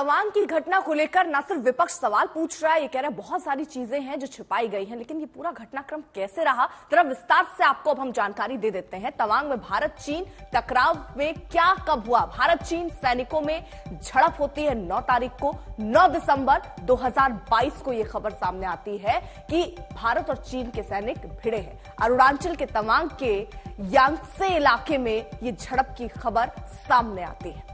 तवांग की घटना को लेकर न सिर्फ विपक्ष सवाल पूछ रहा है, ये कह रहा है बहुत सारी चीजें हैं जो छिपाई गई हैं, लेकिन ये पूरा घटनाक्रम कैसे रहा, जरा विस्तार से आपको अब हम जानकारी दे देते हैं। तवांग में भारत चीन टकराव में क्या कब हुआ? भारत चीन सैनिकों में झड़प होती है 9 तारीख को। 9 दिसंबर 2022 को यह खबर सामने आती है कि भारत और चीन के सैनिक भिड़े हैं। अरुणाचल के तवांग के यांगसे इलाके में यह झड़प की खबर सामने आती है।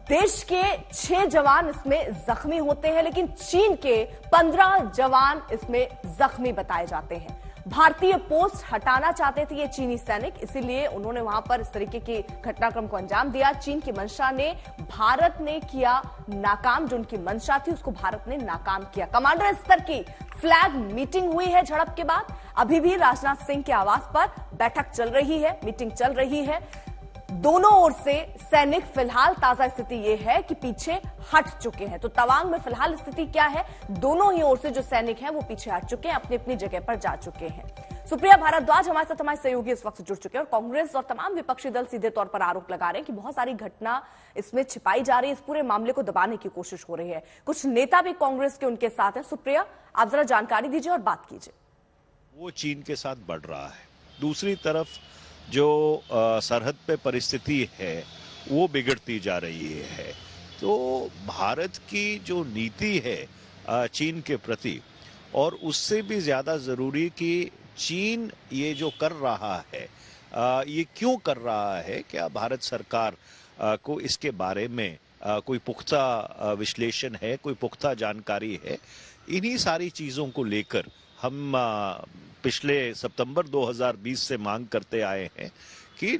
देश के 6 जवान इसमें जख्मी होते हैं, लेकिन चीन के 15 जवान इसमें जख्मी बताए जाते हैं। भारतीय पोस्ट हटाना चाहते थे ये चीनी सैनिक, इसीलिए उन्होंने वहां पर इस तरीके की घटनाक्रम को अंजाम दिया। चीन की मंशा ने भारत ने किया नाकाम, जो उनकी मंशा थी उसको भारत ने नाकाम किया। कमांडर स्तर की फ्लैग मीटिंग हुई है झड़प के बाद। अभी भी राजनाथ सिंह के आवास पर बैठक चल रही है, मीटिंग चल रही है। दोनों ओर से सैनिक फिलहाल ताजा स्थिति यह है कि पीछे हट चुके हैं। तो तवांग में फिलहाल स्थिति क्या है? दोनों ही ओर से जो सैनिक हैं वो पीछे हट चुके हैं, अपनी अपनी जगह पर जा चुके हैं। सुप्रिया भारद्वाज हमारे साथ, हमारे सहयोगी इस वक्त जुड़ चुके हैं और कांग्रेस और तमाम विपक्षी दल सीधे तौर पर आरोप लगा रहे हैं कि बहुत सारी घटना इसमें छिपाई जा रही है, इस पूरे मामले को दबाने की कोशिश हो रही है। कुछ नेता भी कांग्रेस के उनके साथ हैं। सुप्रिया, आप जरा जानकारी दीजिए और बात कीजिए। वो चीन के साथ बढ़ रहा है, दूसरी तरफ जो सरहद पे परिस्थिति है वो बिगड़ती जा रही है। तो भारत की जो नीति है चीन के प्रति, और उससे भी ज्यादा जरूरी कि चीन ये जो कर रहा है ये क्यों कर रहा है, क्या भारत सरकार को इसके बारे में कोई पुख्ता विश्लेषण है, कोई पुख्ता जानकारी है? इन्हीं सारी चीजों को लेकर हम पिछले सितंबर 2020 से मांग करते आए हैं कि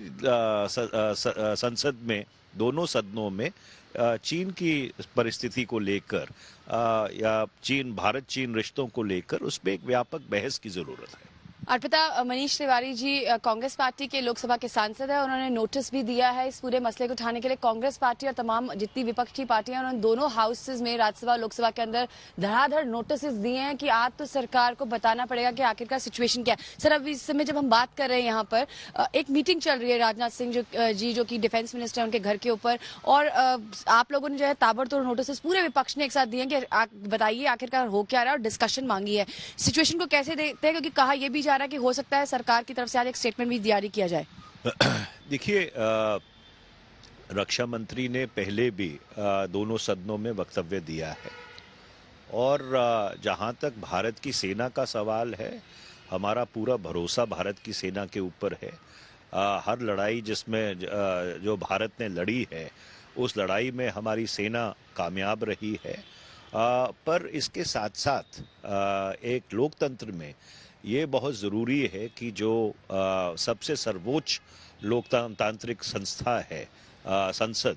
संसद में, दोनों सदनों में चीन की परिस्थिति को लेकर या भारत चीन रिश्तों को लेकर उसमें एक व्यापक बहस की जरूरत है। अर्पिता, मनीष तिवारी जी कांग्रेस पार्टी के लोकसभा के सांसद है, उन्होंने नोटिस भी दिया है इस पूरे मसले को उठाने के लिए। कांग्रेस पार्टी और तमाम जितनी विपक्षी पार्टियां, उन्होंने दोनों हाउसेज में, राज्यसभा लोकसभा के अंदर धड़ाधड़ नोटिस दिए हैं कि आज तो सरकार को बताना पड़ेगा कि आखिरकार सिचुएशन क्या है। सर, अभी इस समय जब हम बात कर रहे हैं यहाँ पर एक मीटिंग चल रही है राजनाथ सिंह जो कि डिफेंस मिनिस्टर है, उनके घर के ऊपर, और आप लोगों ने जो है ताबड़तोड़ नोटिस पूरे विपक्ष ने एक साथ दिए कि बताइए आखिरकार हो क्या रहा है, और डिस्कशन मांगी है। सिचुएशन को कैसे देखते हैं, क्योंकि कहा यह भी जा रहा है कि हो सकता है सरकार की तरफ से आज एक स्टेटमेंट भी जारी किया जाए? देखिए, रक्षा मंत्री ने पहले भी दोनों सदनों में वक्तव्य दिया है, और जहां तक भारत की सेना का सवाल है, हमारा पूरा भरोसा भारत की सेना के ऊपर है। हर लड़ाई जिसमें जो भारत ने लड़ी है, उस लड़ाई में हमारी सेना कामयाब रही है। पर इसके साथ साथ एक लोकतंत्र में ये बहुत ज़रूरी है कि जो सबसे सर्वोच्च लोकतांत्रिक संस्था है संसद,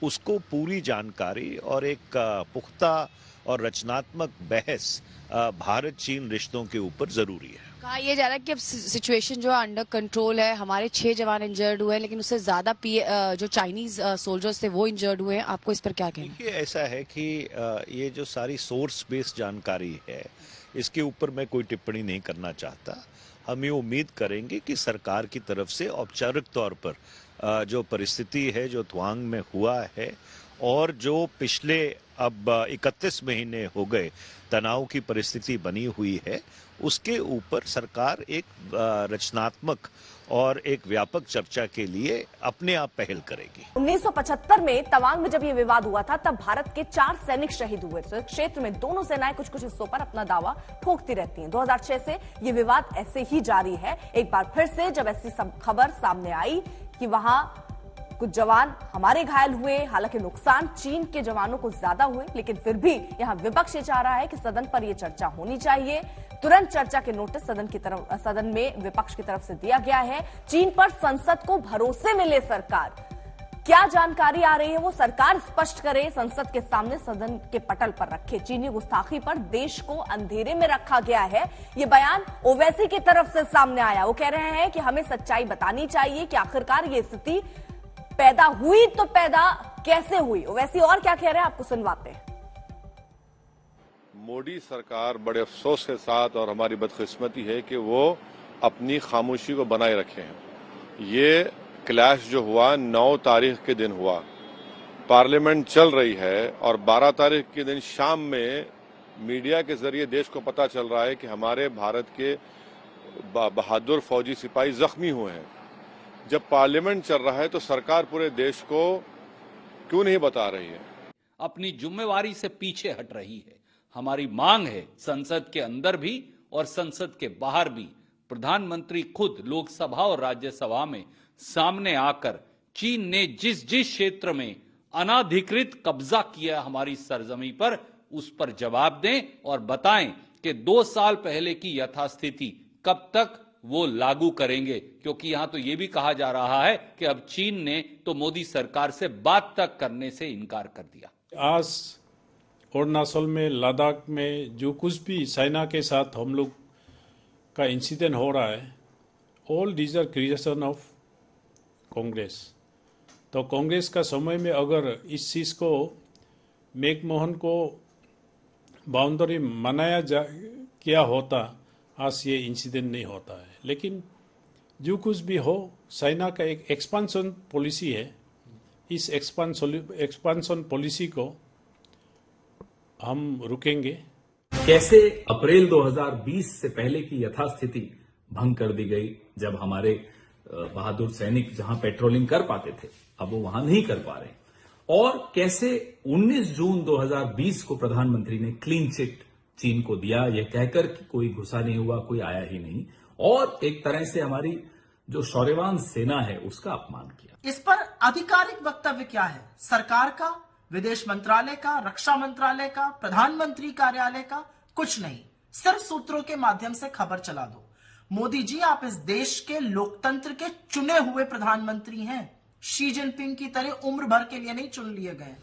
उसको पूरी जानकारी और एक पुख्ता और रचनात्मक बहस भारत चीन रिश्तों के ऊपर ज़रूरी है। कहा यह जा रहा है कि अब सिचुएशन जो है अंडर कंट्रोल है, हमारे 6 जवान इंजर्ड हुए हैं, लेकिन उससे ज्यादा जो चाइनीज सोल्जर्स थे वो इंजर्ड हुए हैं। आपको इस पर क्या कहना है? देखिए, ऐसा है कि ये जो सारी सोर्स बेस्ड जानकारी है, इसके ऊपर मैं कोई टिप्पणी नहीं करना चाहता। हम ये उम्मीद करेंगे कि सरकार की तरफ से औपचारिक तौर पर जो परिस्थिति है, जो तवांग में हुआ है, और जो पिछले अब 31 महीने हो गए तनाव की परिस्थिति बनी हुई है, उसके ऊपर सरकार एक रचनात्मक और एक व्यापक चर्चा के लिए अपने आप पहल करेगी। 1975 में तवांग में जब यह विवाद हुआ था, तब भारत के 4 सैनिक शहीद हुए थे। क्षेत्र में दोनों सेनाएं कुछ कुछ हिस्सों पर अपना दावा ठोकती रहती हैं। 2006 से यह विवाद ऐसे ही जारी है। एक बार फिर से जब ऐसी खबर सामने आई कि वहां कुछ जवान हमारे घायल हुए, हालांकि नुकसान चीन के जवानों को ज्यादा हुए, लेकिन फिर भी यहां विपक्ष ये चाह रहा है कि सदन पर यह चर्चा होनी चाहिए। तुरंत चर्चा के नोटिस सदन में विपक्ष की तरफ से दिया गया है। चीन पर संसद को भरोसे में ले सरकार। क्या जानकारी आ रही है वो सरकार स्पष्ट करे, संसद के सामने सदन के पटल पर रखे। चीनी गुस्ताखी पर देश को अंधेरे में रखा गया है, ये बयान ओवैसी की तरफ से सामने आया। वो कह रहे हैं कि हमें सच्चाई बतानी चाहिए कि आखिरकार ये स्थिति पैदा हुई तो पैदा कैसे हुई। ओवैसी और क्या कह रहे हैं, आपको सुनवाते हैं। मोदी सरकार बड़े अफसोस के साथ, और हमारी बदकिस्मती है कि वो अपनी खामोशी को बनाए रखे हैं। ये क्लैश जो हुआ 9 तारीख के दिन हुआ, पार्लियामेंट चल रही है और 12 तारीख के दिन शाम में मीडिया के जरिए देश को पता चल रहा है कि हमारे भारत के बहादुर फौजी सिपाही जख्मी हुए हैं। जब पार्लियामेंट चल रहा है तो सरकार पूरे देश को क्यों नहीं बता रही है? अपनी जिम्मेवारी से पीछे हट रही है। हमारी मांग है संसद के अंदर भी और संसद के बाहर भी प्रधानमंत्री खुद लोकसभा और राज्यसभा में सामने आकर चीन ने जिस जिस क्षेत्र में अनाधिकृत कब्जा किया हमारी सरजमी पर, उस पर जवाब दें और बताएं कि 2 साल पहले की यथास्थिति कब तक वो लागू करेंगे। क्योंकि यहां तो ये भी कहा जा रहा है कि अब चीन ने तो मोदी सरकार से बात तक करने से इनकार कर दिया। आज अरुणाचल में, लद्दाख में जो कुछ भी चाइना के साथ हम लोग का इंसिडेंट हो रहा है, all these are creation of Congress. तो कांग्रेस का समय में अगर इस चीज़ को मैकमोहन को बाउंड्री मनाया किया होता, आज ये इंसिडेंट नहीं होता है। लेकिन जो कुछ भी हो, चाइना का एक एक्सपांशन पॉलिसी है। इस एक्सपांशन पॉलिसी को हम रुकेंगे। कैसे अप्रैल 2020 से पहले की यथास्थिति भंग कर दी गई, जब हमारे बहादुर सैनिक जहां पेट्रोलिंग कर पाते थे अब वो वहां नहीं कर पा रहे, और कैसे 19 जून 2020 को प्रधानमंत्री ने क्लीन चिट चीन को दिया, यह कहकर कि कोई घुसा नहीं हुआ, कोई आया ही नहीं, और एक तरह से हमारी जो शौर्यवान सेना है उसका अपमान किया। इस पर आधिकारिक वक्तव्य क्या है? सरकार का, विदेश मंत्रालय का, रक्षा मंत्रालय का, प्रधानमंत्री कार्यालय का? कुछ नहीं, सिर्फ सूत्रों के माध्यम से खबर चला दो। मोदी जी, आप इस देश के लोकतंत्र के चुने हुए प्रधानमंत्री हैं। शी जिनपिंग की तरह उम्र भर के लिए नहीं चुन लिए गए।